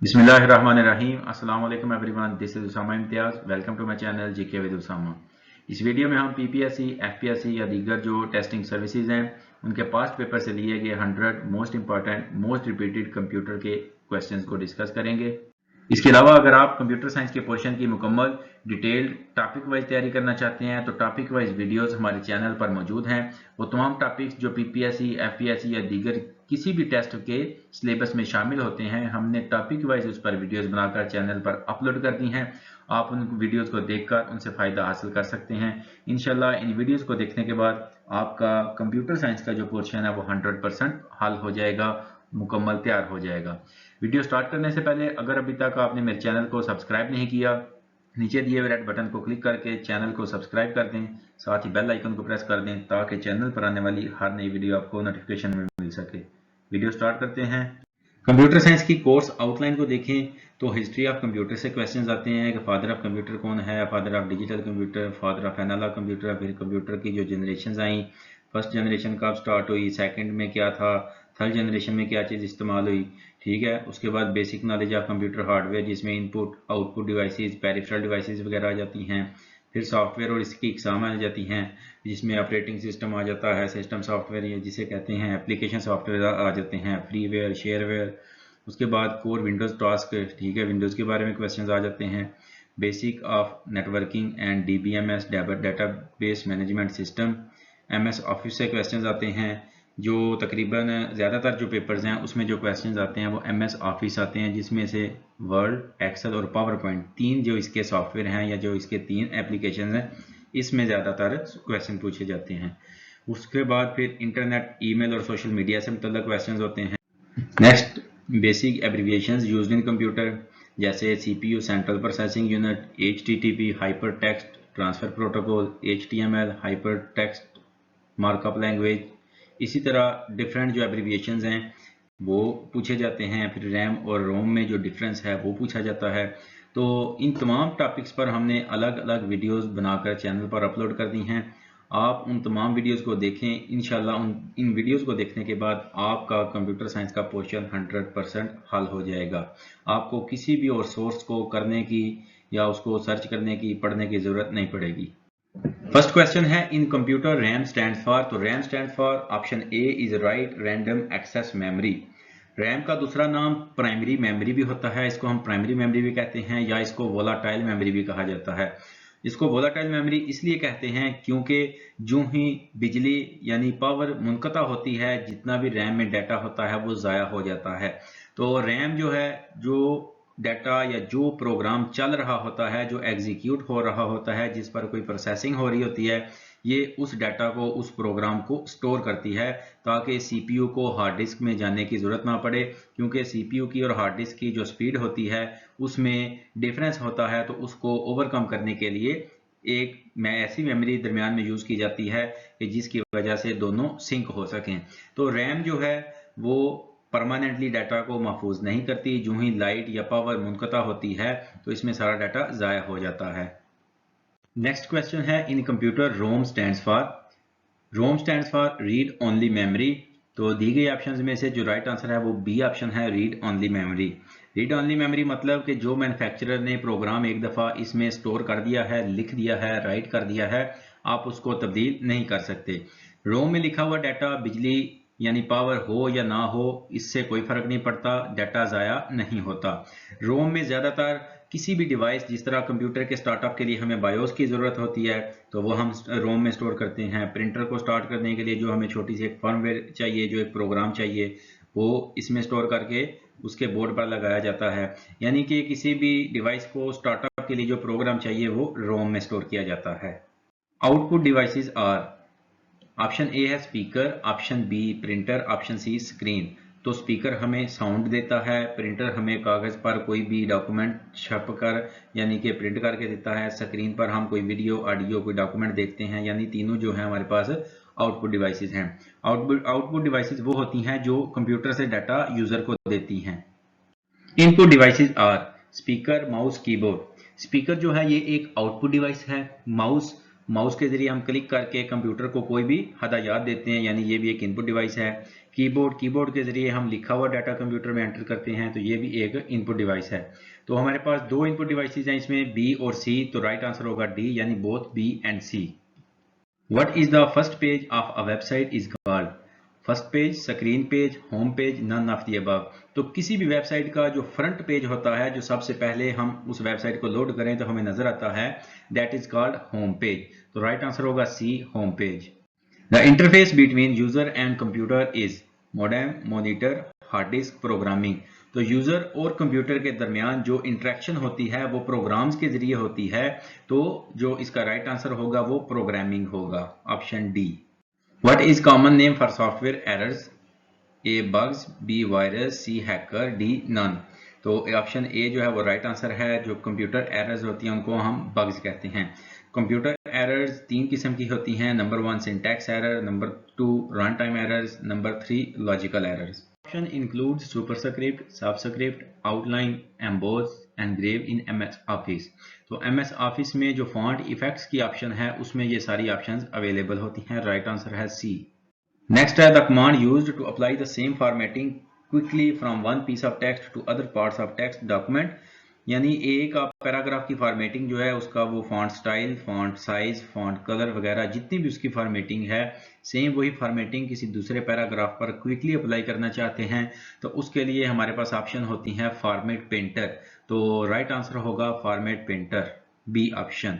बिस्मिल्लाहिर्रहमानिर्रहीम। अस्सलाम वालेकुम everyone, this is Usama Imtiaz. Welcome to my channel GK with Usama. इस वीडियो में हम पीपीएससी, एफपीएससी या दीगर जो टेस्टिंग सर्विसेज हैं उनके पास्ट पेपर से लिए गए 100 most important most repeated computer के क्वेश्चंस को डिस्कस करेंगे। इसके अलावा अगर आप कंप्यूटर साइंस के पोर्शन की मुकम्मल डिटेल्ड टॉपिक वाइज तैयारी करना चाहते हैं तो टॉपिक वाइज वीडियोस हमारे चैनल पर मौजूद हैं। वो तमाम टॉपिक्स जो पीपीएससी, एफपीएससी या दीगर किसी भी टेस्ट के सिलेबस में शामिल होते हैं, हमने टॉपिक वाइज उस पर वीडियोस बनाकर चैनल पर अपलोड कर दी हैं। आप उन वीडियोस को देखकर उनसे फ़ायदा हासिल कर सकते हैं। इंशाल्लाह इन वीडियोस को देखने के बाद आपका कंप्यूटर साइंस का जो पोर्शन है वो 100% हल हो जाएगा, मुकम्मल तैयार हो जाएगा। वीडियो स्टार्ट करने से पहले अगर अभी तक आपने मेरे चैनल को सब्सक्राइब नहीं किया, नीचे दिए हुए रेड बटन को क्लिक करके चैनल को सब्सक्राइब कर दें, साथ ही बेल आइकन को प्रेस कर दें ताकि चैनल पर आने वाली हर नई वीडियो आपको नोटिफिकेशन में मिल सके। वीडियो स्टार्ट करते हैं। कंप्यूटर साइंस की कोर्स आउटलाइन को देखें तो हिस्ट्री ऑफ कंप्यूटर से क्वेश्चंस आते हैं कि फादर ऑफ कंप्यूटर कौन है, father of digital computer, father of analog computer, फिर कंप्यूटर की जो जनरेशन आई, फर्स्ट जनरेशन कब स्टार्ट हुई, सेकंड में क्या था, थर्ड जनरेशन में क्या चीज़ इस्तेमाल हुई, ठीक है। उसके बाद basic knowledge of computer hardware जिसमें input output devices, peripheral devices वगैरह आ जाती हैं। फिर सॉफ्टवेयर और इसकी इकसाम आ जाती हैं जिसमें ऑपरेटिंग सिस्टम आ जाता है, सिस्टम सॉफ्टवेयर जिसे कहते हैं, एप्लीकेशन सॉफ्टवेयर आ जाते हैं, फ्रीवेयर, शेयरवेयर। उसके बाद कोर विंडोज़ टास्क, ठीक है, विंडोज़ के बारे में क्वेश्चन आ जाते हैं। Basic of networking and DBMS, database management system, MS office से क्वेश्चंस आते हैं। जो तकरीबन ज़्यादातर जो पेपर्स हैं उसमें जो क्वेश्चंस आते हैं वो एमएस ऑफिस आते हैं, जिसमें से वर्ड, एक्सेल और पावर पॉइंट, तीन जो इसके सॉफ्टवेयर हैं या जो इसके तीन एप्लीकेशन हैं, इसमें ज़्यादातर क्वेश्चन पूछे जाते हैं। उसके बाद फिर इंटरनेट, ईमेल और सोशल मीडिया से मुतल्लिक़ क्वेश्चन होते हैं। Next, basic abbreviations used in computer जैसे CPU, central processing unit, HTTP, hyper text transfer protocol, HTML, hyper text markup language. इसी तरह डिफरेंट जो एब्रीविएशंस हैं वो पूछे जाते हैं। फिर रैम और रोम में जो डिफरेंस है वो पूछा जाता है। तो इन तमाम टॉपिक्स पर हमने अलग अलग वीडियोस बनाकर चैनल पर अपलोड कर दी हैं। आप उन तमाम वीडियोस को देखें। इंशाल्लाह इन वीडियोस को देखने के बाद आपका कंप्यूटर साइंस का पोर्शन 100% हल हो जाएगा। आपको किसी भी और सोर्स को करने की या उसको सर्च करने की, पढ़ने की ज़रूरत नहीं पड़ेगी। फर्स्ट क्वेश्चन है, in computer RAM stand for. तो RAM stand for option A is right, random access memory. RAM का दूसरा नाम प्राइमरी मेमोरी भी होता है, इसको हम प्राइमरी मेमोरी भी कहते हैं या इसको वोलाटाइल मेमोरी भी कहा जाता है। इसको वोलाटाइल मेमोरी इसलिए कहते हैं क्योंकि जो ही बिजली यानी पावर मुनक़ता होती है, जितना भी रैम में डाटा होता है वो ज़ाया हो जाता है। तो रैम जो है, जो डाटा या जो प्रोग्राम चल रहा होता है, जो एग्जीक्यूट हो रहा होता है, जिस पर कोई प्रोसेसिंग हो रही होती है, ये उस डाटा को, उस प्रोग्राम को स्टोर करती है ताकि सीपीयू को हार्ड डिस्क में जाने की ज़रूरत ना पड़े। क्योंकि सीपीयू की और हार्ड डिस्क की जो स्पीड होती है उसमें डिफरेंस होता है, तो उसको ओवरकम करने के लिए एक ऐसी मेमोरी दरमियान में यूज़ की जाती है कि जिसकी वजह से दोनों सिंक हो सकें। तो रैम जो है वो परमानेंटली डाटा को महफूज नहीं करती। जो ही लाइट या पावर मुनक़ता होती है तो इसमें सारा डाटा ज़ाया हो जाता है। नेक्स्ट क्वेश्चन है, in computer Rome stands for. Rome stands for read only memory. तो दी गई ऑप्शंस में से जो राइट आंसर है वो बी ऑप्शन है, read only memory. Read only memory मतलब कि जो मैन्युफैक्चरर ने प्रोग्राम एक दफ़ा इसमें स्टोर कर दिया है, लिख दिया है, राइट कर दिया है, आप उसको तब्दील नहीं कर सकते। रोम में लिखा हुआ डाटा बिजली यानी पावर हो या ना हो, इससे कोई फर्क नहीं पड़ता, डाटा ज़ाया नहीं होता। रोम में ज़्यादातर किसी भी डिवाइस, जिस तरह कंप्यूटर के स्टार्टअप के लिए हमें बायोस की ज़रूरत होती है तो वो हम रोम में स्टोर करते हैं। प्रिंटर को स्टार्ट करने के लिए जो हमें छोटी सी एक फर्मवेयर चाहिए, जो एक प्रोग्राम चाहिए, वो इसमें स्टोर करके उसके बोर्ड पर लगाया जाता है। यानी कि किसी भी डिवाइस को स्टार्टअप के लिए जो प्रोग्राम चाहिए वो रोम में स्टोर किया जाता है। Output devices are, option A है speaker, option B printer, option C screen. तो स्पीकर हमें साउंड देता है, प्रिंटर हमें कागज़ पर कोई भी डॉक्यूमेंट छप कर यानी कि प्रिंट करके देता है, स्क्रीन पर हम कोई वीडियो, ऑडियो, कोई डॉक्यूमेंट देखते हैं। यानी तीनों जो है हमारे पास आउटपुट डिवाइसेस हैं। आउटपुट डिवाइसेस वो होती हैं जो कंप्यूटर से डाटा यूज़र को देती हैं। Input devices are speaker, mouse, keyboard. Speaker जो है ये एक आउटपुट डिवाइस है। माउस के जरिए हम क्लिक करके कंप्यूटर को कोई भी हदायत देते हैं, यानी ये भी एक इनपुट डिवाइस है। कीबोर्ड के जरिए हम लिखा हुआ डाटा कंप्यूटर में एंटर करते हैं, तो ये भी एक इनपुट डिवाइस है। तो हमारे पास दो इनपुट डिवाइसेज हैं इसमें, बी और सी, तो राइट आंसर होगा डी, यानी both B and C. What is the first page of a website is called? First page, screen page, home page, none of the above. तो किसी भी website का जो फ्रंट पेज होता है, जो सबसे पहले हम उस वेबसाइट को लोड करें तो हमें नजर आता है, that is called home page. तो राइट आंसर होगा C, home page. The interface between user and computer is modem, monitor, hard disk, programming. तो यूजर और कंप्यूटर के दरमियान जो इंटरेक्शन होती है वो प्रोग्राम्स के जरिए होती है, तो जो इसका राइट आंसर होगा वो प्रोग्रामिंग होगा, option D. What is common name for software errors? A bugs, B virus, C hacker, D none. तो ऑप्शन ए जो है वो राइट आंसर है। जो कंप्यूटर एरर्स होती हैं उनको हम बग्स कहते हैं। कंप्यूटर एरर्स तीन किस्म की होती हैं, number 1 syntax error, number 2 run time errors, number 3 logical errors. Option include superscript, subscript, outline, emboss, engrave in MS office. तो एमएस ऑफिस में जो फॉन्ट इफेक्ट्स की ऑप्शन है उसमें ये सारी ऑप्शंस अवेलेबल होती हैं। राइट आंसर है सी। Next है the command used to apply the same formatting quickly from one piece of text to other parts of text document। यानी एक पैराग्राफ की फॉर्मेटिंग जो है उसका वो font style, font size, font colour वगैरह जितनी भी उसकी फॉर्मेटिंग है, सेम वही फॉर्मेटिंग किसी दूसरे पैराग्राफ पर क्विकली अप्लाई करना चाहते हैं तो उसके लिए हमारे पास ऑप्शन होती है फॉर्मेट पेंटर। तो राइट आंसर होगा format painter, B option.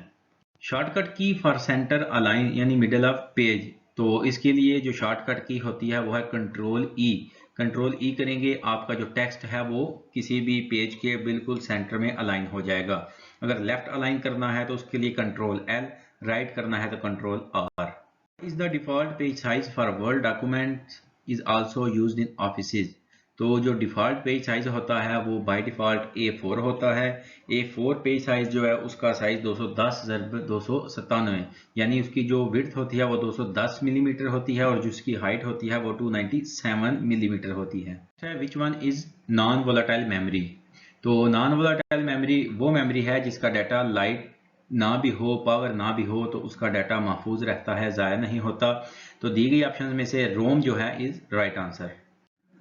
Shortcut key for center align यानी मिडल ऑफ पेज। तो इसके लिए जो शॉर्टकट की होती है वो है कंट्रोल ई। कंट्रोल ई करेंगे, आपका जो टेक्स्ट है वो किसी भी पेज के बिल्कुल सेंटर में अलाइन हो जाएगा। अगर लेफ्ट अलाइन करना है तो उसके लिए कंट्रोल एल, राइट करना है तो control R. Is the default page size for word document is also used in offices. तो जो डिफ़ॉल्ट पेज साइज होता है वो बाय डिफ़ॉल्ट A4 होता है। A4 पेज साइज जो है उसका साइज 210/297, यानी उसकी जो विड्थ होती है वो 210 मिलीमीटर होती है और जो उसकी हाइट होती है वो 297 मिलीमीटर होती है। Which one is non volatile memory? तो नॉन वोलेटाइल मेमोरी वो मेमोरी है जिसका डाटा लाइट ना भी हो, पावर ना भी हो, तो उसका डाटा महफूज रहता है, ज़ाया नहीं होता। तो दी गई ऑप्शन में से रोम जो है is right answer.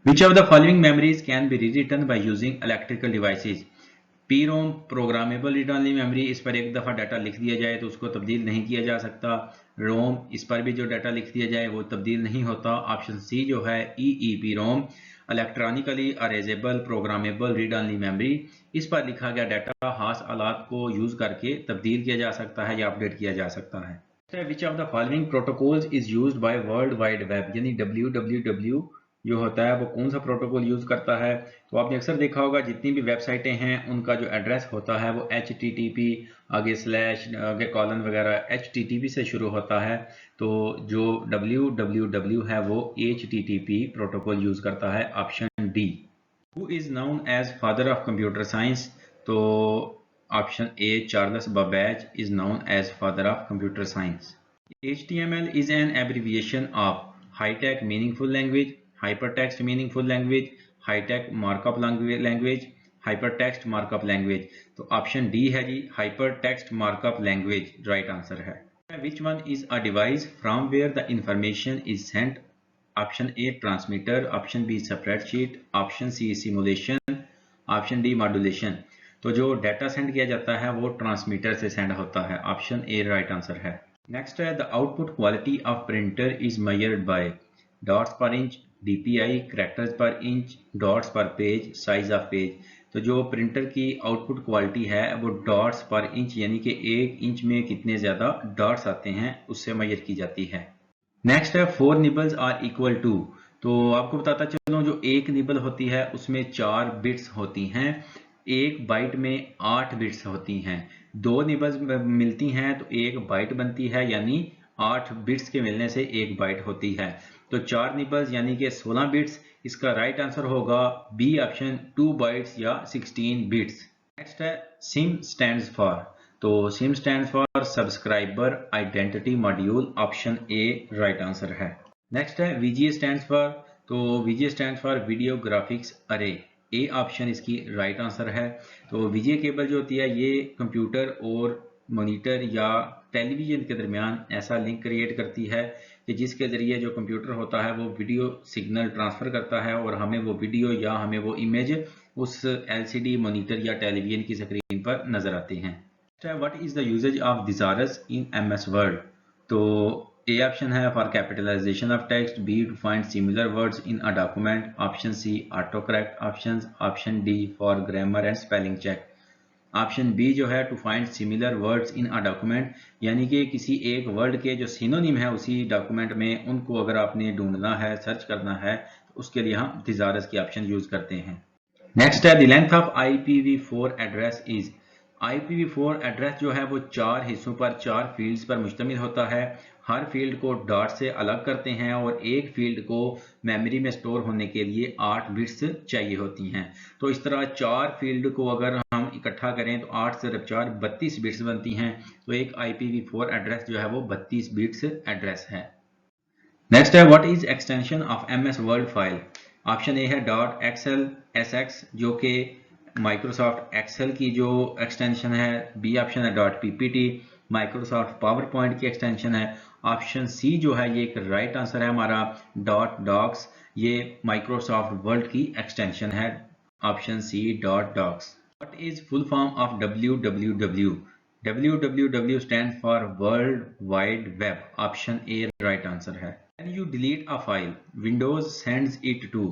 Which of the following memories can be rewritten by using electrical devices? PROM programmable read only memory, इस पर एक दफ़ा डाटा लिख दिया जाए तो उसको तब्दील नहीं किया जा सकता। रोम, इस पर भी जो डाटा लिख दिया जाए वो तब्दील नहीं होता। ऑप्शन सी जो है EEPROM electronically erasable programmable read only memory, इस पर लिखा गया डाटा हास आलात को यूज़ करके तब्दील किया जा सकता है या अपडेट किया जा सकता है। Which of the following protocols is used by world wide web, यानी WWW जो होता है वो कौन सा प्रोटोकॉल यूज करता है? तो आपने अक्सर देखा होगा जितनी भी वेबसाइटें हैं उनका जो एड्रेस होता है वो HTTP, आगे स्लैश, आगे कॉलन वगैरह HTTP से शुरू होता है। तो जो WWW है वो HTTP प्रोटोकॉल यूज करता है, option D. Who is known as father of computer science? तो option A Charles Babbage is known as father of computer science. HTML is an abbreviation of high-tech meaningful language, hypertext meaningful language, high-tech markup language, hypertext markup language। तो option D है जी, hypertext markup language right answer है। Which one is a device from where the information is sent? Option A transmitter, option B spreadsheet, option C simulation, option D modulation. तो जो data send किया जाता है वो transmitter से send होता है, ऑप्शन ए राइट आंसर है। नेक्स्ट है the output quality of printer is measured by dots पर इंच, DPI, कैरेक्टर्स पर इंच, डॉट्स पर पेज, साइज ऑफ पेज। तो जो प्रिंटर की आउटपुट क्वालिटी है वो डॉट्स पर इंच यानी कि 1 इंच में कितने ज़्यादा डॉट्स आते हैं उससे मेजर की जाती है। नेक्स्ट है 4 निबल्स आर इक्वल टू। तो आपको बताता चलूँ जो एक निबल होती है उसमें 4 बिट्स होती हैं, एक बाइट में 8 बिट्स होती हैं। 2 निबल्स मिलती हैं तो 1 बाइट बनती है, यानी 8 बिट्स के मिलने से 1 बाइट होती है। तो 4 निबल्स यानी कि 16 बिट्स। इसका राइट आंसर होगा बी ऑप्शन 2 बाइट्स या 16 बिट्स। नेक्स्ट है सिम स्टैंड्स फॉर। तो SIM stands for subscriber identity module, option A right answer है। नेक्स्ट है VGA स्टैंड्स फॉर। तो VGA stands for video graphics अरे, ए ऑप्शन इसकी right answer है। तो VGA केबल जो होती है ये कंप्यूटर और मॉनिटर या टेलीविजन के दरमियान ऐसा लिंक क्रिएट करती है कि जिसके ज़रिए जो कंप्यूटर होता है वो वीडियो सिग्नल ट्रांसफ़र करता है और हमें वो वीडियो या हमें वो इमेज उस LCD मॉनिटर या टेलीविज़न की स्क्रीन पर नज़र आते हैं। What is the usages of thesaurus in MS word? तो ए ऑप्शन है for capitalization of text, B to find similar words in a document, option C auto correct option D for grammar and spelling check. Option B जो है to find similar words in a document, यानी कि किसी एक word के जो synonym है उसी डॉक्यूमेंट में उनको अगर आपने ढूंढना है, सर्च करना है, तो उसके लिए हम थिसारस की ऑप्शन यूज करते हैं। नेक्स्ट है the length of IPv4 address is. IPv4 address जो है वो 4 हिस्सों पर 4 फील्ड्स पर मुश्तमिल होता है। हर फील्ड को डॉट से अलग करते हैं और एक फील्ड को मेमोरी में स्टोर होने के लिए 8 बिट्स चाहिए होती हैं। तो इस तरह 4 फील्ड को अगर हम इकट्ठा करें तो 8 से 4 32 बिट्स बनती हैं। तो एक IPv4 एड्रेस जो है वो 32 बिट्स एड्रेस है। नेक्स्ट है what is extension of MS word file. Option A है .xlsx जो कि माइक्रोसॉफ्ट एक्सेल की जो एक्सटेंशन है। बी ऑप्शन है .ppt माइक्रोसॉफ्ट पावर पॉइंट की एक्सटेंशन है। ऑप्शन सी जो है ये एक राइट आंसर है हमारा .docs, ये माइक्रोसॉफ्ट वर्ड की एक्सटेंशन है। Option C .docs। What is full form of www? www stand for world wide web. Option A right answer है। When you delete a file, Windows sends it to।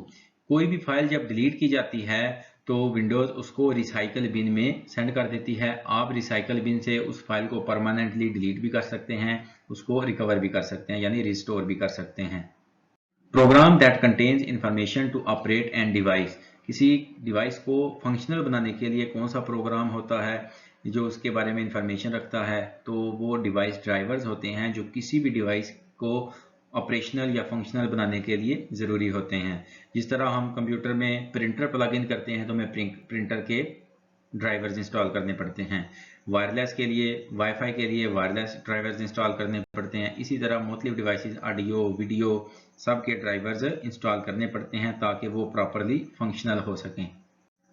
कोई भी file जब delete की जाती है तो Windows उसको recycle bin में सेंड कर देती है। आप रिसाइकल बिन से उस फाइल को परमानेंटली डिलीट भी कर सकते हैं, उसको रिकवर भी कर सकते हैं, यानी रिस्टोर भी कर सकते हैं। Program that contains information to operate and device. किसी डिवाइस को फंक्शनल बनाने के लिए कौन सा प्रोग्राम होता है जो उसके बारे में इंफॉर्मेशन रखता है? तो वो डिवाइस ड्राइवर्स होते हैं जो किसी भी डिवाइस को ऑपरेशनल या फंक्शनल बनाने के लिए ज़रूरी होते हैं। जिस तरह हम कंप्यूटर में प्रिंटर प्लग इन करते हैं तो हमें प्रिंटर के ड्राइवर्स इंस्टॉल करने पड़ते हैं। वायरलेस के लिए, वाईफाई के लिए वायरलेस ड्राइवर्स इंस्टॉल करने पड़ते हैं। इसी तरह मुख्तलिफ डिवाइसेस, ऑडियो, वीडियो, सब के ड्राइवर्स इंस्टॉल करने पड़ते हैं ताकि वो प्रॉपरली फंक्शनल हो सकें।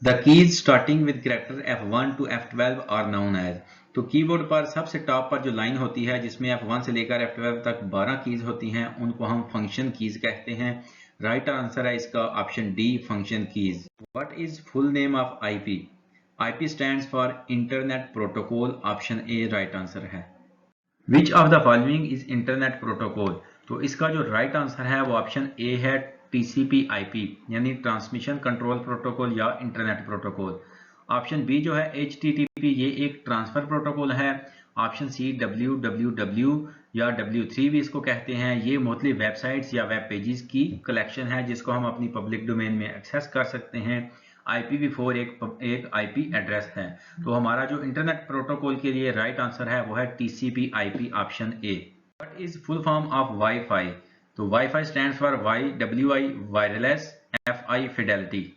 The keys starting with character F1 to F12 are known as. तो कीबोर्ड पर सबसे टॉप पर जो लाइन होती है जिसमें F1 से लेकर F12 तक 12 कीज होती हैं उनको हम फंक्शन कीज कहते हैं। राइट आंसर है इसका option D, function keys. What is full name of IP? IP stands for internet protocol. Option A right answer है। Which of the following is internet protocol? तो इसका जो राइट आंसर है वो ऑप्शन ए है TCP/IP, यानी transmission control protocol या internet protocol. Option B जो है HTTP, ये एक ट्रांसफर प्रोटोकॉल है। ऑप्शन सी WWW या W3 भी इसको कहते हैं, ये मुख्तलिफ वेबसाइट्स या वेब पेजेस की कलेक्शन है जिसको हम अपनी पब्लिक डोमेन में एक्सेस कर सकते हैं। IPv4 एक IP एड्रेस है। तो हमारा जो इंटरनेट प्रोटोकॉल के लिए राइट आंसर है वो है TCP/IP, option A. What is full form of WiFi? तो WiFi stands for WI wireless, FI fidelity.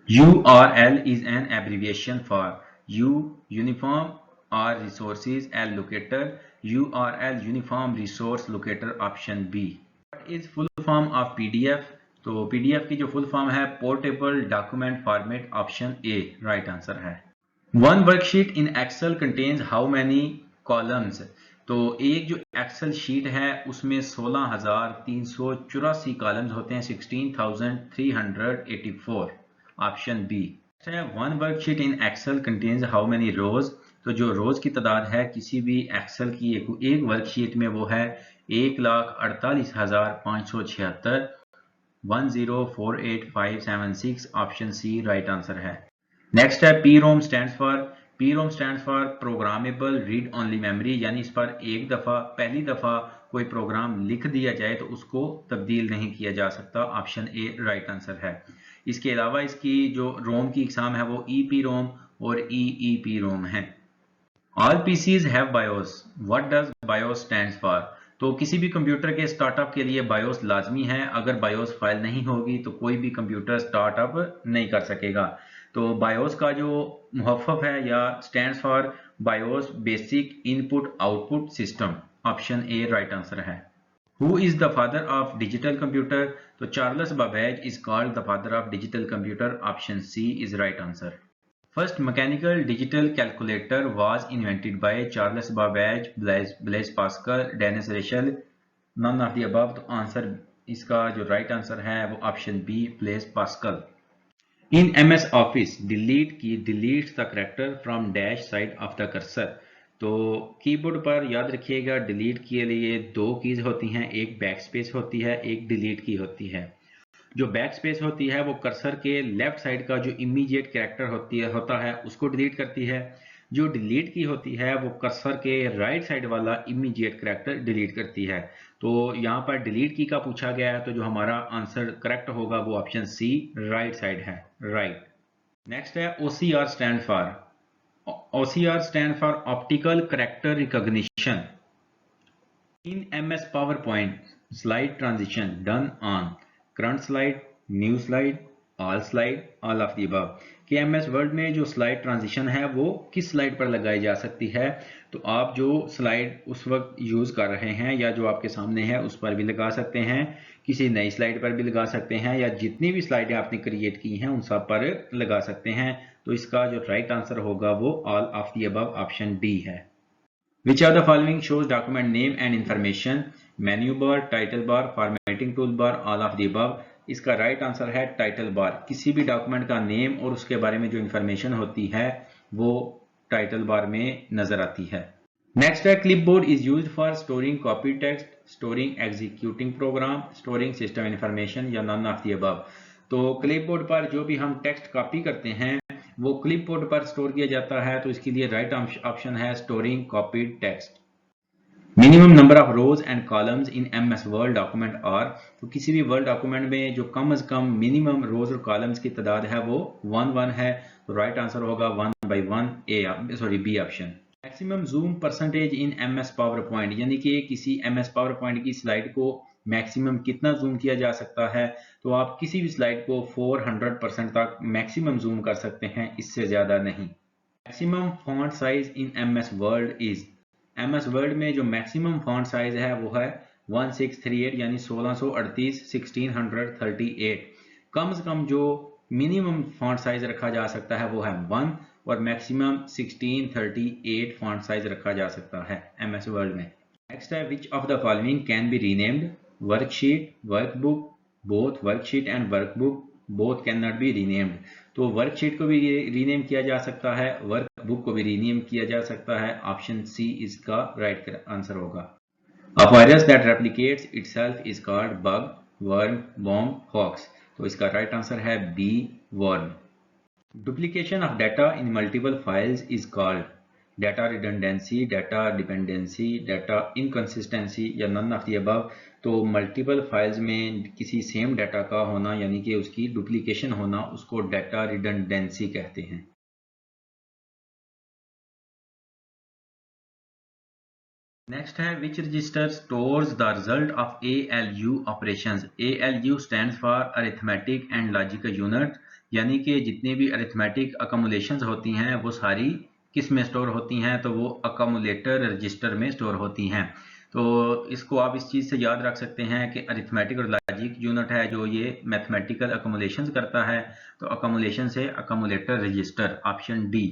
URL is an abbreviation for U uniform, R resources, L locator, URL uniform resource locator, option B। What is full form of PDF? तो PDF की जो full form है portable document format, option A right answer है। One worksheet in Excel contains how many columns? तो एक जो Excel sheet है उसमें 16,384 कॉलम्स होते हैं, 16,384, option B. One worksheet in Excel contains how many rows? तो जो रोज की तादाद है किसी भी एक्सेल की एक वर्कशीट में वो है 1,48,576, 1048576, ऑप्शन सी राइट आंसर है। नेक्स्ट है PROM stands for programmable read only memory, यानी इस पर पहली दफा कोई प्रोग्राम लिख दिया जाए तो उसको तब्दील नहीं किया जा सकता, ऑप्शन ए राइट आंसर है। इसके अलावा इसकी जो रोम की इकसाम है वो EPROM और EEPROM है। All PCs have BIOS, what does BIOS stands for? तो किसी भी कंप्यूटर के स्टार्टअप के लिए बायोस लाजमी है। अगर बायोस फाइल नहीं होगी तो कोई भी कंप्यूटर स्टार्टअप नहीं कर सकेगा। तो बायोस का जो मुहफ़्फ़फ़ है या stands for BIOS basic input output system, option A right answer है। Who is the father of digital computer? तो Charles Babbage is called the father of digital computer, option C is right answer. First mechanical digital calculator was invented by Charles Babbage, Blaise Pascal, Dennis Ritchie, none of the above, तो answer इसका जो right answer है वो option B, Blaise Pascal. In MS office delete की delete the character from dash side of the cursor. तो keyboard पर याद रखिएगा डिलीट के लिए दो कीज होती हैं, एक बैक स्पेस होती है, एक डिलीट की होती है। जो बैक स्पेस होती है वो कर्सर के लेफ्ट साइड का जो इमीडिएट कैरेक्टर होता है उसको डिलीट करती है। जो डिलीट की होती है वो कर्सर के राइट साइड वाला इमीडिएट कैरेक्टर डिलीट करती है। तो यहाँ पर डिलीट की का पूछा गया है, तो जो हमारा आंसर करेक्ट होगा वो ऑप्शन सी, राइट साइड है, राइट। नेक्स्ट है OCR stand for. OCR stand for optical character recognition. In MS PowerPoint, slide transition done on current slide, new slide, all of the above। कि MS Word में जो slide transition है वो किस slide पर लगाई जा सकती है। तो आप जो स्लाइड उस वक्त यूज़ कर रहे हैं या जो आपके सामने है उस पर भी लगा सकते हैं, किसी नई स्लाइड पर भी लगा सकते हैं, या जितनी भी स्लाइडें आपने क्रिएट की हैं उन सब पर लगा सकते हैं। तो इसका जो राइट आंसर होगा वो all of the above, option D है। Which of the following shows document name and information? Menu bar, title bar, formatting toolbar, all of the above। इसका राइट आंसर है टाइटल बार। किसी भी document का name और उसके बारे में जो इंफॉर्मेशन होती है वो टाइटल बार में नजर आती है। नेक्स्ट है clipboard is used for storing copy text, storing executing program, storing system information, या नन ऑफ द अबव। तो क्लिपबोर्ड पर जो भी हम टेक्स्ट कॉपी करते हैं वो क्लिपबोर्ड पर स्टोर किया जाता है, तो इसके लिए राइट ऑप्शन है storing copied text. Minimum number of rows and columns in MS word document are. तो किसी भी वर्ड डॉक्यूमेंट में जो कम से कम मिनिमम रोज और कॉलम्स की तादाद है वो 1 है। तो राइट आंसर होगा 1/1 B option. Maximum zoom percentage in MS power point, यानी कि किसी MS पावर पॉइंट की स्लाइड को मैक्सिमम कितना जूम किया जा सकता है। तो आप किसी भी स्लाइड को 400% तक मैक्सिमम जूम कर सकते हैं, इससे ज्यादा नहीं। Maximum font size in MS word is. MS word में जो मैक्सिमम फॉन्ट साइज है वो है 1638, यानी 1638, 1638। कम से कम जो मिनिमम फॉन्ट साइज रखा जा सकता है वो है 1, और मैक्सिमम 1638 फॉन्ट साइज रखा जा सकता है MS वर्ड में। नेक्स्ट है which of the following can be renamed? Worksheet, workbook, both worksheet and workbook, both can not be renamed. तो वर्कशीट को भी रीनेम किया जा सकता है, वर्कबुक को भी रीनेम किया जा सकता है। ऑप्शन सी इसका राइट आंसर होगा। A virus that replicates itself is called bug, worm, bomb, hoax. तो इसका राइट आंसर है B, worm. Duplication of data in multiple files is called data redundancy, data dependency, data inconsistency, या none of the above। तो multiple files में किसी same data का होना यानी कि उसकी डुप्लीकेशन होना उसको डाटा रिडंडेंसी कहते हैं। नेक्स्ट है which register stores the result of ALU operations. ALU stands for arithmetic and logical unit, यानी कि जितनी भी अरिथमेटिक अकोमुलेशंस होती हैं वो सारी किस में स्टोर होती हैं, तो वो अकोमुलेटर रजिस्टर में स्टोर होती हैं। तो इसको आप इस चीज़ से याद रख सकते हैं कि अरिथमेटिक और लॉजिक यूनिट है जो ये मैथमेटिकल अकोमुलेशंस करता है, तो अकोमुलेशन से accumulator register, option D.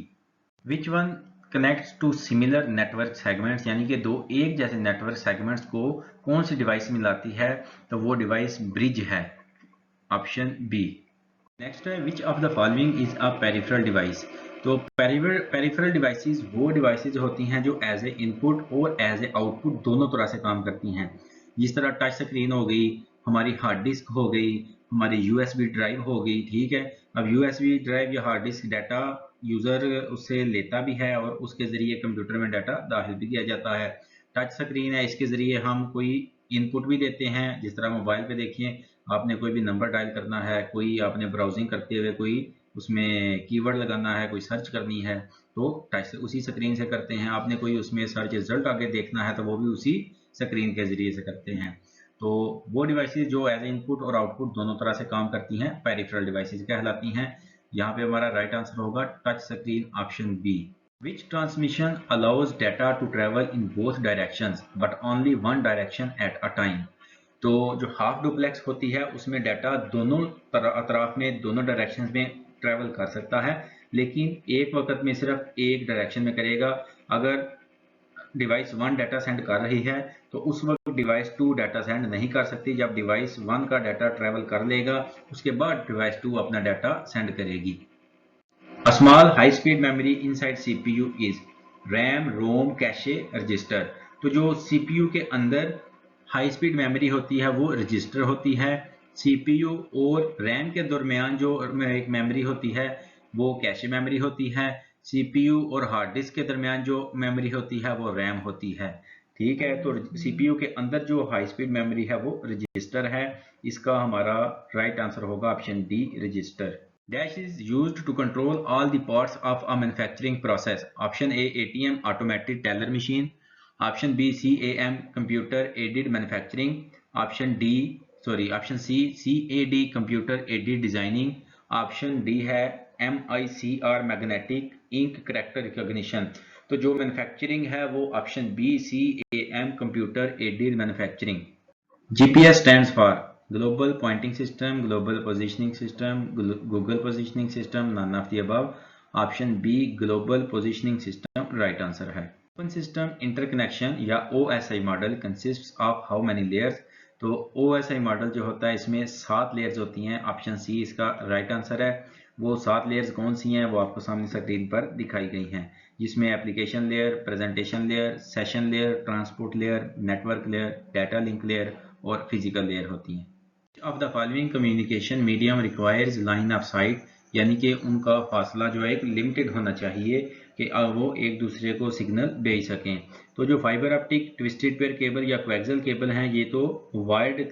Which one connects to similar network segments, यानी कि दो एक जैसे नेटवर्क सेगमेंट्स को कौन सी डिवाइस मिलाती है, तो वो डिवाइस ब्रिज है, ऑप्शन बी। नेक्स्ट है which of the following is a peripheral device. तो पेरिफेरल डिवाइसेस वो डिवाइसेस होती हैं जो एज ए इनपुट और एज ए आउटपुट दोनों तरह से काम करती हैं। जिस तरह टच स्क्रीन हो गई, हमारी हार्ड डिस्क हो गई, हमारी USB ड्राइव हो गई, ठीक है। अब USB ड्राइव या हार्ड डिस्क डाटा यूज़र उससे लेता भी है और उसके ज़रिए कंप्यूटर में डाटा दाखिल भी किया जाता है। टच स्क्रीन है, इसके ज़रिए हम कोई इनपुट भी देते हैं। जिस तरह मोबाइल पे देखिए, आपने कोई भी नंबर डायल करना है, कोई आपने ब्राउजिंग करते हुए कोई उसमें कीवर्ड लगाना है, कोई सर्च करनी है, तो टच उसी स्क्रीन से करते हैं। आपने कोई उसमें सर्च रिजल्ट आगे देखना है तो वो भी उसी स्क्रीन के ज़रिए से करते हैं। तो वो डिवाइसेस जो एज इनपुट और आउटपुट दोनों तरह से काम करती हैं पेरिफेरल डिवाइसेस कहलाती हैं। यहाँ पे हमारा राइट आंसर होगा touch screen, option B. Which transmission allows data to travel in both directions but only one direction at a time। तो जो हाफ डुप्लेक्स होती है उसमें डाटा दोनों अतराफ में दोनों डायरेक्शन में ट्रेवल कर सकता है, लेकिन एक वक्त में सिर्फ एक डायरेक्शन में करेगा। अगर डिवाइस 1 डाटा सेंड कर रही है तो उस वक्त डिवाइस 2 डाटा सेंड नहीं कर सकती। जब डिवाइस 1 का डाटा ट्रेवल कर लेगा उसके बाद डिवाइस 2 अपना डाटा सेंड करेगी। A small high speed memory inside CPU is RAM, ROM, cache, register. तो जो CPU के अंदर हाई स्पीड मेमोरी होती है वो रजिस्टर होती है। CPU और RAM के दरमियान जो एक मेमोरी होती है वो कैशे मेमोरी होती है। CPU और हार्ड डिस्क के दरमियान जो मेमोरी होती है वो रैम होती है। ठीक है, तो CPU के अंदर जो हाई स्पीड मेमोरी है वो रजिस्टर है। इसका हमारा राइट आंसर होगा option D, register. Dash is used to control all the parts of a manufacturing process. Option A, ATM, automated teller machine. Option B, CAM, computer aided manufacturing. Option C, CAD, computer aided designing. Option D है MICR, magnetic ink character recognition। तो जो manufacturing है वो option B, CAM, computer aided manufacturing। GPS stands for Global Pointing System, Global Positioning System, Google Positioning System, none of the above. Option B, Global Positioning System, right answer है। Open System Interconnection या OSI model consists of how many layers? तो OSI model जो होता है इसमें 7 layers होती हैं। Option सी इसका राइट आंसर है। वो 7 लेयर्स कौन सी हैं वो आपको सामने स्क्रीन पर दिखाई गई हैं, जिसमें application layer, presentation layer, session layer, transport layer, network layer, data link layer और फिजिकल लेयर होती हैं। Of the following communication medium requires line of site, यानी कि उनका फासला जो है एक लिमिटेड होना चाहिए कि वो एक दूसरे को सिग्नल भेज सकें। तो जो fibre optic, twisted pair cable या कोएक्सियल केबल हैं ये तो वायर्ड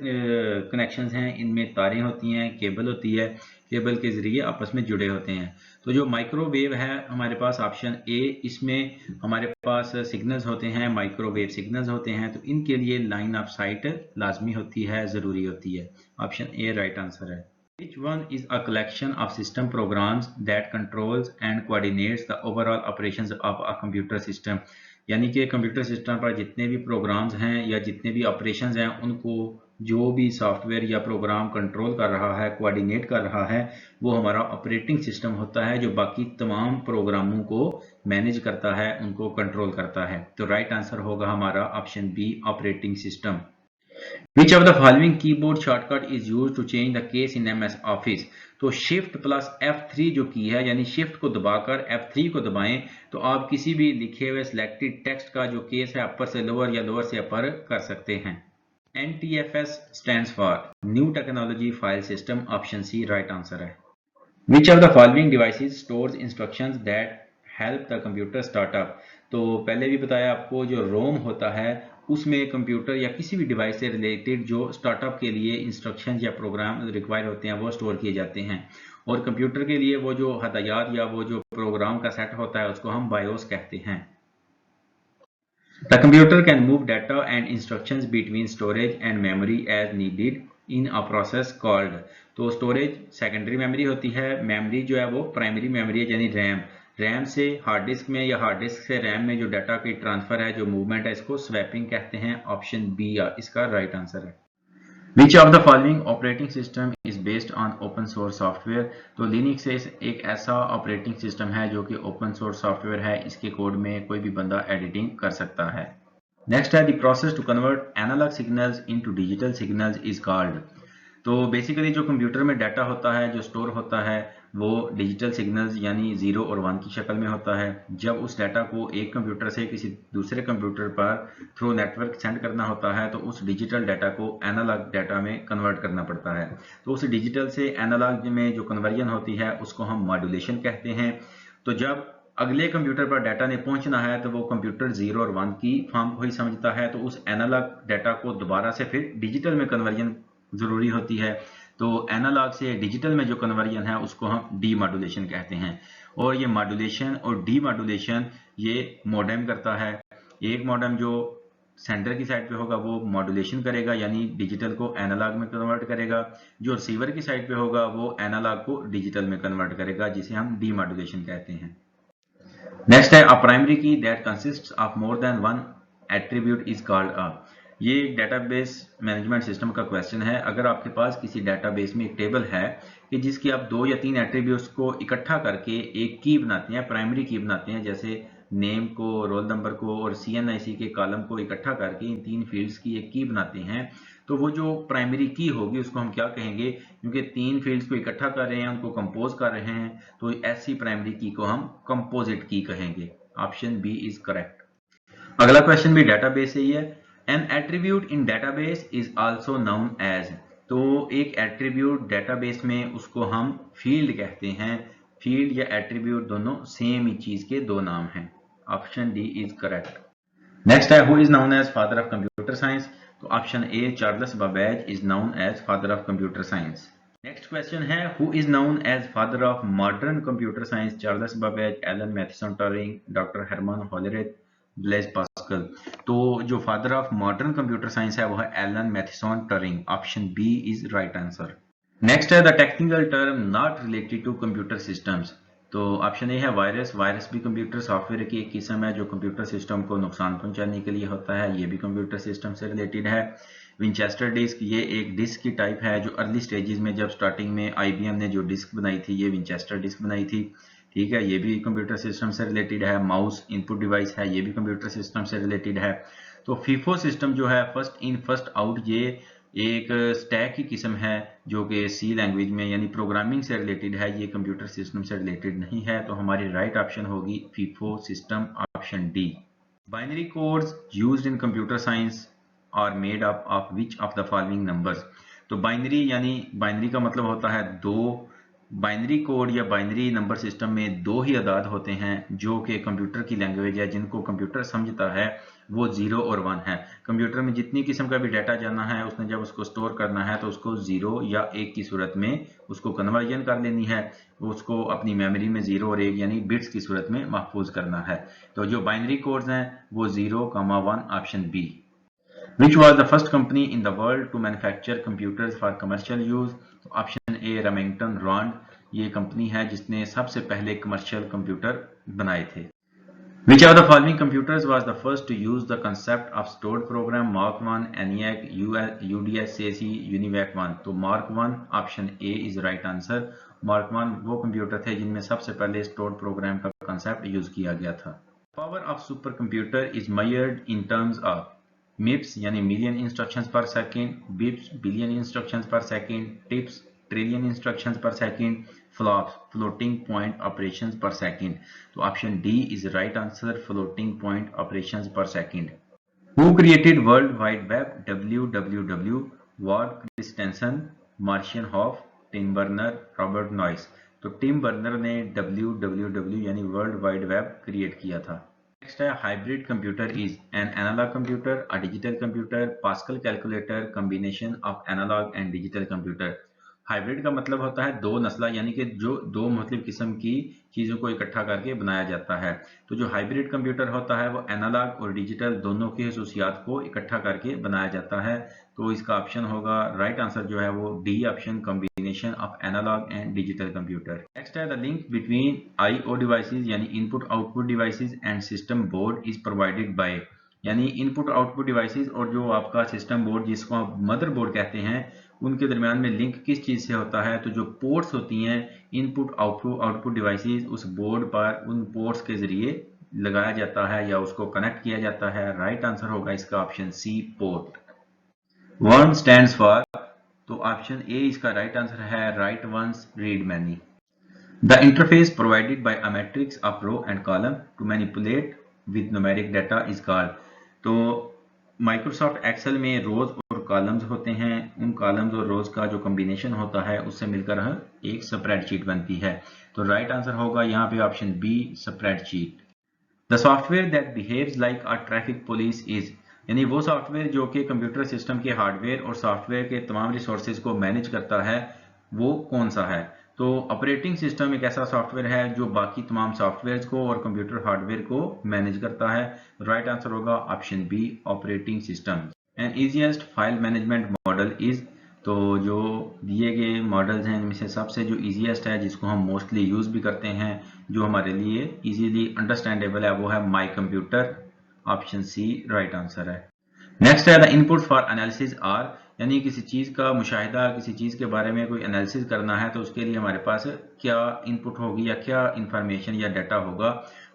कनेक्शंस हैं, इनमें तारें होती हैं, केबल होती है, केबल के जरिए आपस में जुड़े होते हैं। तो जो माइक्रोवेव है हमारे पास ऑप्शन ए, इसमें हमारे पास सिग्नल्स होते हैं, माइक्रोवेव सिग्नल्स होते हैं, तो इनके लिए लाइन ऑफ साइट लाजमी होती है, ज़रूरी होती है। ऑप्शन ए राइट आंसर है। Which one is a collection of system programs that controls and coordinates the overall operations of a computer system? यानी कि कंप्यूटर सिस्टम पर जितने भी प्रोग्राम्स हैं या जितने भी ऑपरेशंस हैं उनको जो भी सॉफ्टवेयर या प्रोग्राम कंट्रोल कर रहा है, कोऑर्डिनेट कर रहा है, वो हमारा ऑपरेटिंग सिस्टम होता है जो बाकी तमाम प्रोग्रामों को मैनेज करता है, उनको कंट्रोल करता है। तो राइट आंसर होगा हमारा option B, operating system. Which of the following keyboard shortcut is used to change the case in MS Office? तो Shift प्लस F3 जो की है, यानी Shift को दबाकर F3 को दबाएं तो आप किसी भी लिखे हुए सिलेक्टेड टेक्स्ट का जो केस है अपर से लोअर या लोअर से अपर कर सकते हैं। NTFS stands for New Technology File System, option C right answer है। Which of the following devices stores instructions that help the computer start up? तो पहले भी बताया आपको, जो रोम होता है उसमें कंप्यूटर या किसी भी डिवाइस से रिलेटेड जो स्टार्टअप के लिए इंस्ट्रक्शन या प्रोग्राम रिक्वायर होते हैं वो स्टोर किए जाते हैं। और कंप्यूटर के लिए वो जो हदायत या वो जो प्रोग्राम का सेट होता है उसको हम बायोस कहते हैं। The computer can move data and instructions between storage and memory as needed in a process called। तो स्टोरेज सेकेंडरी मेमोरी होती है, मेमोरी जो है वो प्राइमरी मेमोरी है यानी रैम। रैम से हार्ड डिस्क में या हार्ड डिस्क से रैम में जो डाटा की ट्रांसफर है, जो मूवमेंट है, इसको स्वैपिंग कहते हैं। ऑप्शन बी इसका राइट आंसर है। Which of the following operating system is based on open source software? तो लिनक्स एक ऐसा ऑपरेटिंग सिस्टम है जो कि ओपन सोर्स सॉफ्टवेयर है, इसके कोड में कोई भी बंदा एडिटिंग कर सकता है। नेक्स्ट है the process to convert analog signals into digital signals is called. तो बेसिकली जो कंप्यूटर में डाटा होता है, जो स्टोर होता है, वो डिजिटल सिग्नल्स यानी 0 और 1 की शक्ल में होता है। जब उस डाटा को एक कंप्यूटर से किसी दूसरे कंप्यूटर पर थ्रू नेटवर्क सेंड करना होता है तो उस डिजिटल डाटा को एनालॉग डाटा में कन्वर्ट करना पड़ता है। तो उस डिजिटल से एनालॉग में जो कन्वर्जन होती है उसको हम मॉड्यूलेशन कहते हैं। तो जब अगले कंप्यूटर पर डाटा ने पहुंचना है तो वो कंप्यूटर 0 और 1 की फॉर्म को ही समझता है, तो उस एनालॉग डाटा को दोबारा से फिर डिजिटल में कन्वर्जन जरूरी होती है। तो एनालॉग से डिजिटल में जो कन्वर्जन है उसको हम डीमॉड्यूलेशन कहते हैं। और ये मॉड्यूलेशन और डीमॉड्यूलेशन ये मॉडेम करता है। एक मॉडेम जो सेंडर की साइड पे होगा वो मॉड्यूलेशन करेगा यानी डिजिटल को एनालॉग में कन्वर्ट करेगा, जो रिसीवर की साइड पे होगा वो एनालॉग को डिजिटल में कन्वर्ट करेगा, जिसे हम डीमॉड्यूलेशन कहते हैं। नेक्स्ट है अ प्राइमरी की that consists of more than one attribute is called a. ये एक डेटाबेस मैनेजमेंट सिस्टम का क्वेश्चन है। अगर आपके पास किसी डेटाबेस में एक टेबल है कि जिसकी आप 2 या 3 एट्रीब्यूट्स को इकट्ठा करके एक की बनाते हैं, प्राइमरी की बनाते हैं, जैसे नेम को, रोल नंबर को और CNIC के कॉलम को इकट्ठा करके इन 3 फील्ड्स की एक की बनाते हैं, तो वो जो प्राइमरी की होगी उसको हम क्या कहेंगे? क्योंकि 3 फील्ड्स को इकट्ठा कर रहे हैं, उनको कंपोज कर रहे हैं, तो ऐसी प्राइमरी की को हम कंपोजिट की कहेंगे। Option B is correct. अगला क्वेश्चन भी डेटाबेस से ही है। An attribute in database is also known as. तो एक एट्रीब्यूट डेटाबेस में उसको हम फील्ड कहते हैं। फील्ड या एट्रीब्यूट दोनों सेम ही चीज के दो नाम हैं। Option D is correct. Next है, who is known as father of computer science. तो option A, Charles Babbage is known as father of computer science. Next question है, who is known as father of modern computer science. Charles Babbage, Alan Mathison Turing, doctor Herman Hollerith, Blaise Pascal. तो जो father of modern computer science है वो है Alan Mathison Turing. Option B is right answer. Next है, the technical term not related to computer systems. तो option A है virus. Virus भी computer software की एक किस्म है जो कंप्यूटर सिस्टम को नुकसान पहुंचाने के लिए होता है, ये भी कंप्यूटर सिस्टम से रिलेटेड है। विंचेस्टर डिस्क, ये एक डिस्क की टाइप है जो अर्ली स्टेजेस में, जब स्टार्टिंग में IBM ने जो डिस्क बनाई थी, ये विंचेस्टर डिस्क बनाई थी, ठीक है, ये भी कंप्यूटर सिस्टम से रिलेटेड है। माउस इनपुट डिवाइस है, ये भी कंप्यूटर सिस्टम से रिलेटेड है। तो फीफो सिस्टम जो है, फर्स्ट इन फर्स्ट आउट, ये एक स्टैक की किस्म है जो कि C लैंग्वेज में यानी प्रोग्रामिंग से रिलेटेड है, ये कंप्यूटर सिस्टम से रिलेटेड नहीं है। तो हमारी राइट ऑप्शन होगी FIFO system, option D. Binary codes used in computer science are made up of which of the following numbers. तो बाइनरी यानी बाइनरी का मतलब होता है दो। बाइनरी कोड या बाइनरी नंबर सिस्टम में दो ही अदाद होते हैं जो कि कंप्यूटर की लैंग्वेज है, जिनको कंप्यूटर समझता है, वो 0 और 1 है। कंप्यूटर में जितनी किस्म का भी डाटा जाना है, उसने जब उसको स्टोर करना है तो उसको 0 या 1 की सूरत में उसको कन्वर्जन कर लेनी है, उसको अपनी मेमोरी में 0 और 1 यानी बिट्स की सूरत में महफूज करना है। तो जो बाइनरी कोड्स हैं वो 0,1, option B. Which was the first company in the world to manufacture computers for commercial use? तो ऑप्शन ए, Remington Rand, ये कंपनी है जिसने सबसे पहले कमर्शियल कंप्यूटर बनाए थे। Which of the following computers was the first to use the concept of stored program? Mark 1, ENIAC, UDS, CAC, UNIVAC 1। तो Mark 1, option A is right answer. Mark 1 वो computer थे जिनमें सबसे पहले स्टोर्ड प्रोग्राम का concept use किया गया था। Power of super computer is measured in terms of MIPS यानी मिलियन इंस्ट्रक्शंस पर सेकंड, बिप्स बिलियन इंस्ट्रक्शंस पर सेकंड, टिप्स ट्रिलियन इंस्ट्रक्शंस पर second, flops floating point operations पर सेकंड। तो option D is right answer, floating point operations पर second. Who created world wide web? WWW, Ward Christensen, Marcian Hoff, Tim Berner, Robert Noyce. तो Tim Berner ने WWW यानी world wide web create किया था। Next है, hybrid computer is an analog computer, a digital computer, Pascal calculator, combination of analog and digital computer. Hybrid का मतलब होता है दो नस्ला, यानी कि जो दो मुख्तलिफ किस्म की चीज़ों को इकट्ठा करके बनाया जाता है। तो जो हाइब्रिड कंप्यूटर होता है वो एनालॉग और डिजिटल दोनों की खसूसियात को इकट्ठा करके बनाया जाता है। तो इसका ऑप्शन होगा, राइट आंसर जो है वो D option, combination of analog and digital computer. Next है, the link between IO devices यानी input output devices and system board is provided by. यानी इनपुट आउटपुट डिवाइसेस और जो आपका सिस्टम बोर्ड जिसको आप मदर बोर्ड कहते हैं, उनके दरमियान में लिंक किस चीज से होता है? तो जो पोर्ट्स होती हैं इनपुट आउटपुट डिवाइसेस, उस बोर्ड पर उन पोर्ट्स के जरिए लगाया जाता है या उसको कनेक्ट किया जाता है। राइट आंसर होगा इसका option C, port. Worm stands for, तो ऑप्शन ए इसका राइट आंसर है, write once read many. The interface provided by a matrix of row and column to manipulate with numeric data is called. तो Microsoft Excel में rows और columns होते हैं, उन columns और रोज का जो कॉम्बिनेशन होता है उससे मिलकर एक स्प्रेडशीट बनती है। तो राइट आंसर होगा यहाँ पे option B, spreadsheet. The software that behaves like a traffic police is, यानी वो सॉफ्टवेयर जो कि कंप्यूटर सिस्टम के हार्डवेयर और सॉफ्टवेयर के तमाम रिसोर्सेज को मैनेज करता है, वो कौन सा है? तो ऑपरेटिंग सिस्टम एक ऐसा सॉफ्टवेयर है जो बाकी तमाम सॉफ्टवेयर को और कंप्यूटर हार्डवेयर को मैनेज करता है। राइट आंसर होगा option B, operating system. And easiest file management model is, तो जो दिए गए मॉडल्स हैं इनमें से सबसे जो इजीएस्ट है, जिसको हम मोस्टली यूज भी करते हैं, जो हमारे लिए इजीली अंडरस्टैंडेबल है, वो है my computer. Option C right answer है। नेक्स्ट है, the input for analysis are, यानी किसी चीज का मुशाहिदा, किसी चीज के बारे में कोई एनालिसिस करना है तो उसके लिए हमारे पास क्या इनपुट होगी या क्या इंफॉर्मेशन या डाटा होगा?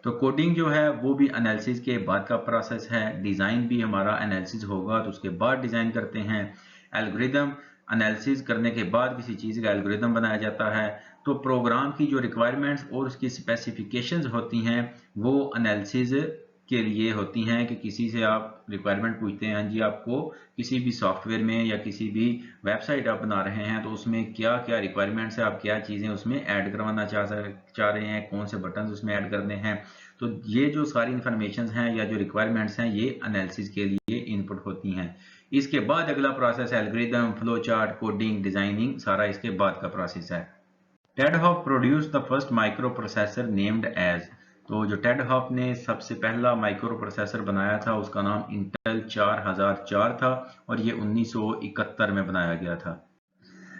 तो कोडिंग जो है वो भी एनालिसिस के बाद का प्रोसेस है। डिज़ाइन भी हमारा एनालिसिस होगा तो उसके बाद डिज़ाइन करते हैं। एल्गोरिदम एनालिसिस करने के बाद किसी चीज़ का एल्गोरिदम बनाया जाता है। तो प्रोग्राम की जो रिक्वायरमेंट्स और उसकी स्पेसिफिकेशंस होती हैं वो एनालिसिस के लिए होती हैं कि किसी से आप रिक्वायरमेंट पूछते हैं, जी आपको किसी भी सॉफ्टवेयर में या किसी भी वेबसाइट आप बना रहे हैं तो उसमें क्या क्या रिक्वायरमेंट्स है, आप क्या चीज़ें उसमें ऐड करवाना चाह रहे हैं, कौन से बटन उसमें ऐड करने हैं। तो ये जो सारी इंफॉर्मेशन हैं या जो रिक्वायरमेंट्स हैं ये एनालिसिस के लिए इनपुट होती हैं। इसके बाद अगला process algorithm, flow chart, coding, designing, सारा इसके बाद का प्रोसेस है। Ted Hoff produced the first micro processor named as. तो जो टेड हॉफ ने सबसे पहला माइक्रो प्रोसेसर बनाया था उसका नाम इंटेल 4004 था और ये 1971 में बनाया गया था।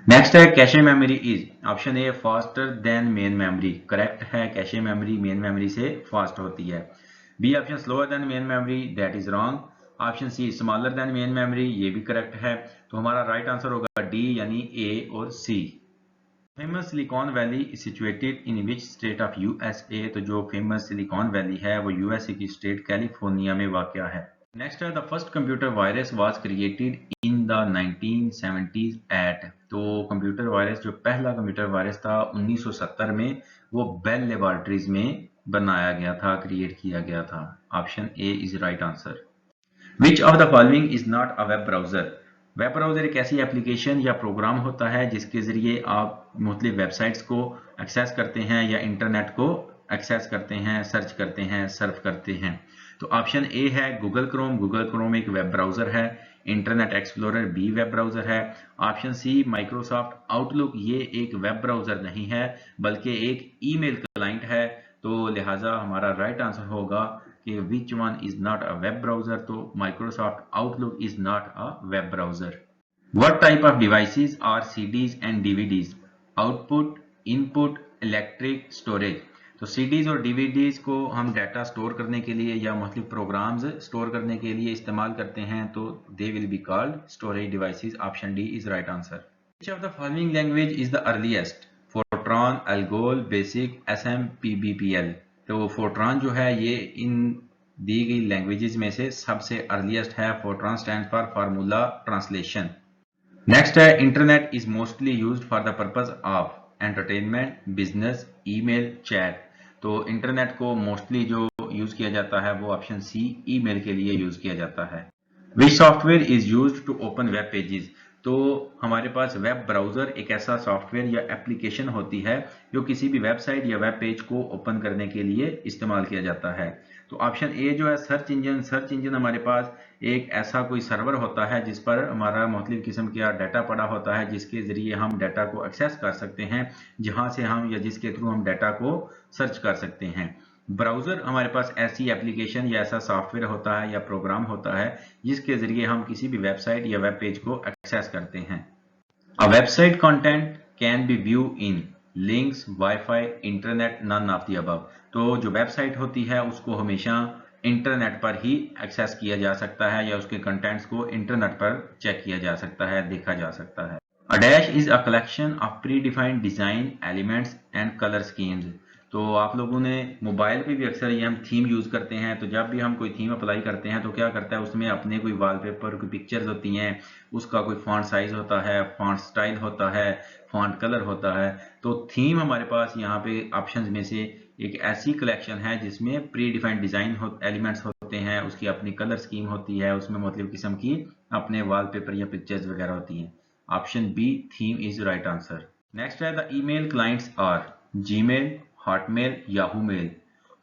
नेक्स्ट है cache memory is. Option A faster than main memory, correct है। कैशे मेमोरी मेन मेमोरी से फास्ट होती है। B option slower than main memory, that is wrong. Option C smaller than main memory, ये भी correct है। तो हमारा right answer होगा डी यानी ए और C. Famous Silicon Valley is situated in which state of USA. तो जो फेमस सिलिकॉन वैली है वो यूएसए की स्टेट कैलिफोर्निया में वाक़या है। नेक्स्ट है the first computer virus was created in the 1970s at. तो कंप्यूटर वायरस, जो पहला कंप्यूटर वायरस था 1970 में, वो बेल लेबोरेटरीज में बनाया गया था, क्रिएट किया गया था। Option A is right answer. Which of the following is not a web browser. Web browser एक ऐसी एप्लीकेशन या प्रोग्राम होता है जिसके जरिए आप मुख्तलिफ वेबसाइट्स को एक्सेस करते हैं या इंटरनेट को एक्सेस करते हैं, सर्च करते हैं, सर्फ करते हैं। तो ऑप्शन ए है गूगल क्रोम। गूगल क्रोम एक वेब ब्राउजर है। Internet Explorer B web browser है। ऑप्शन सी माइक्रोसॉफ्ट आउटलुक, ये एक वेब ब्राउजर नहीं है बल्कि एक ईमेल क्लाइंट है। तो लिहाजा हमारा राइट आंसर होगा कि which one is not a web browser. तो Microsoft Outlook is not a web browser. What type of devices are CDs and DVDs? Output, input, electric, storage. तो CDs और DVDs को हम डाटा स्टोर करने के लिए या मुख्तलिफ प्रोग्राम्स स्टोर करने के लिए इस्तेमाल करते हैं तो they will be called storage devices. Option D is right answer. Which of the following language is the earliest? Fortran, Algol, Basic, SM, PBPL। तो फोर्ट्रान जो है ये इन दी गई लैंग्वेजेस में से सबसे अर्लीस्ट है। FORTRAN stand for formula translation. Next है internet is mostly used for the purpose of entertainment, business, email, chat. तो इंटरनेट को मोस्टली जो यूज किया जाता है वो ऑप्शन सी ईमेल के लिए यूज किया जाता है। Which software is used to open web pages. तो हमारे पास वेब ब्राउजर एक ऐसा सॉफ्टवेयर या एप्लीकेशन होती है जो किसी भी वेबसाइट या वेब पेज को ओपन करने के लिए इस्तेमाल किया जाता है। तो ऑप्शन ए जो है सर्च इंजन। सर्च इंजन हमारे पास एक ऐसा कोई सर्वर होता है जिस पर हमारा मुख्तलिफ किस्म का डाटा पड़ा होता है जिसके जरिए हम डाटा को एक्सेस कर सकते हैं, जहां से हम या जिसके थ्रू हम डाटा को सर्च कर सकते हैं। ब्राउजर हमारे पास ऐसी एप्लीकेशन या ऐसा सॉफ्टवेयर होता है या प्रोग्राम होता है जिसके जरिए हम किसी भी वेबसाइट या वेब पेज को एक्सेस करते हैं। A website content can be view in links, wifi, internet, none of the above. तो जो वेबसाइट होती है उसको हमेशा इंटरनेट पर ही एक्सेस किया जा सकता है या उसके कंटेंट्स को इंटरनेट पर चेक किया जा सकता है, देखा जा सकता है। A dash is a collection of predefined design elements and color schemes। तो आप लोगों ने मोबाइल पे भी अक्सर ये हम थीम यूज करते हैं। तो जब भी हम कोई थीम अप्लाई करते हैं तो क्या करता है, उसमें अपने कोई वॉलपेपर, कोई पिक्चर्स होती हैं, उसका कोई फॉन्ट साइज होता है, फॉन्ट स्टाइल होता है, फॉन्ट कलर होता है। तो थीम हमारे पास यहाँ पे ऑप्शंस में से एक ऐसी कलेक्शन है जिसमें प्री डिफाइंड डिजाइन एलिमेंट्स होते हैं, उसकी अपनी कलर स्कीम होती है, उसमें मतलब किस्म की अपने वॉलपेपर या पिक्चर्स वगैरह होती हैं। Option B theme is right answer. Next है the email clients are Gmail, Hotmail, Yahoo mail.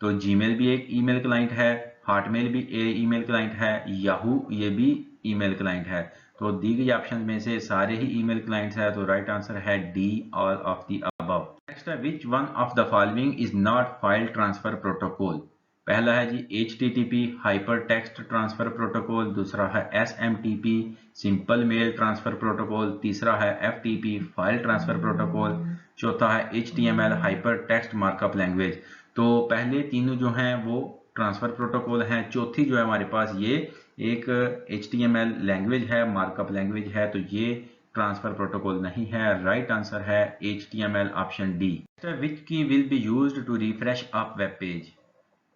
तो जीमेल भी एक ईमेल क्लाइंट है, हॉटमेल भी ईमेल क्लाइंट है, याहू ये भी ईमेल क्लाइंट है। तो दी गई ऑप्शन में से सारे ही ईमेल क्लाइंट्स है, तो राइट आंसर है D all of the above. Next है which one of the following is not file transfer protocol. पहला है जी HTTP hyper text transfer protocol, दूसरा है SMTP simple mail transfer protocol, तीसरा है FTP फाइल ट्रांसफर प्रोटोकॉल, चौथा है HTML hyper text markup language. तो पहले तीनों जो हैं वो ट्रांसफर प्रोटोकॉल हैं, चौथी जो है हमारे पास ये एक HTML लैंग्वेज है, मार्कअप लैंग्वेज है, तो ये ट्रांसफर प्रोटोकॉल नहीं है। राइट आंसर है HTML option D. Which key will be used to refresh up web page.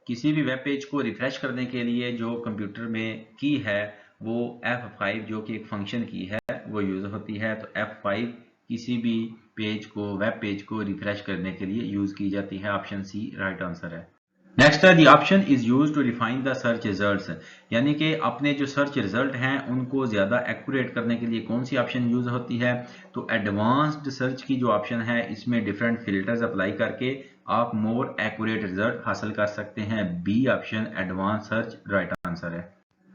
किसी भी वेब पेज को रिफ्रेश करने के लिए जो कंप्यूटर में की है वो F5 जो कि एक फंक्शन की है वो यूज होती है। तो F5 किसी भी पेज को, वेब पेज को रिफ्रेश करने के लिए यूज की जाती है। ऑप्शन सी राइट आंसर है। नेक्स्ट है the option is use to refine the search results, यानी कि अपने जो सर्च रिजल्ट हैं उनको ज्यादा एक्यूरेट करने के लिए कौन सी ऑप्शन यूज होती है। तो एडवांस्ड सर्च की जो ऑप्शन है इसमें डिफरेंट फिल्टर्स अप्लाई करके आप मोर एक्यूरेट रिजल्ट हासिल कर सकते हैं। B option advance search right answer है।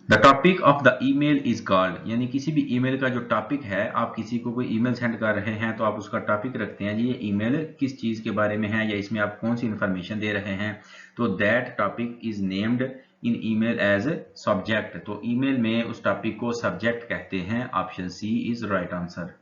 The topic of the email is called, यानी किसी भी ईमेल का जो टॉपिक है, आप किसी को कोई ईमेल सेंड कर रहे हैं तो आप उसका टॉपिक रखते हैं, ये ईमेल किस चीज के बारे में है या इसमें आप कौन सी इंफॉर्मेशन दे रहे हैं। तो that topic is named in email as subject, तो ईमेल में उस टॉपिक को सब्जेक्ट कहते हैं। Option C is right answer.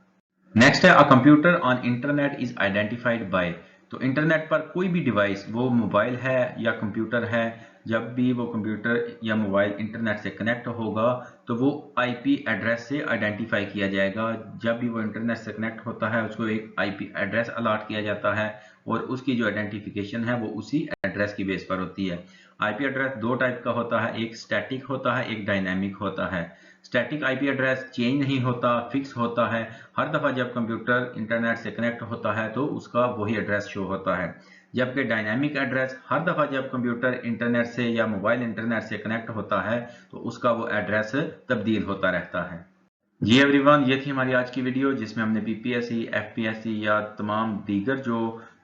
Next है a computer on internet is identified by, तो इंटरनेट पर कोई भी डिवाइस, वो मोबाइल है या कंप्यूटर है, जब भी वो कंप्यूटर या मोबाइल इंटरनेट से कनेक्ट होगा तो वो आईपी एड्रेस से आइडेंटिफाई किया जाएगा। जब भी वो इंटरनेट से कनेक्ट होता है उसको एक आईपी एड्रेस अलॉट किया जाता है और उसकी जो आइडेंटिफिकेशन है वो उसी एड्रेस की बेस पर होती है। आईपी एड्रेस दो टाइप का होता है, एक स्टैटिक होता है, एक डायनामिक होता है। स्टैटिक आईपी एड्रेस चेंज नहीं होता, फिक्स होता है। हर दफा जब कंप्यूटर इंटरनेट से कनेक्ट होता है तो उसका वही एड्रेस शो होता है। जबकि डायनामिक एड्रेस हर दफा जब कंप्यूटर इंटरनेट से या मोबाइल इंटरनेट से कनेक्ट होता है तो उसका वो एड्रेस तब्दील होता रहता है। जी एवरीवन, ये थी हमारी आज की वीडियो जिसमें हमने पीपीएससी, एफपीएससी या तमाम दीगर जो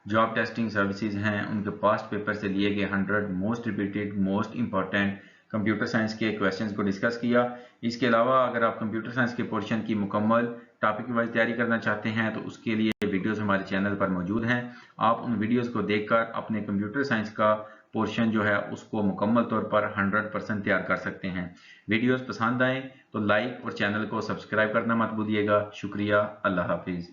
जॉब टेस्टिंग सर्विसेज हैं उनके पास्ट पेपर से लिए गए 100 most repeated most important computer science के क्वेश्चंस को डिस्कस किया। इसके अलावा अगर आप कंप्यूटर साइंस के पोर्शन की मुकम्मल टॉपिक वाइज तैयारी करना चाहते हैं तो उसके लिए वीडियोस हमारे चैनल पर मौजूद हैं। आप उन वीडियोस को देखकर अपने कंप्यूटर साइंस का पोर्शन जो है उसको मुकम्मल तौर पर 100% तैयार कर सकते हैं। वीडियोस पसंद आए तो लाइक और चैनल को सब्सक्राइब करना मत भूलिएगा। शुक्रिया, अल्लाह हाफिज।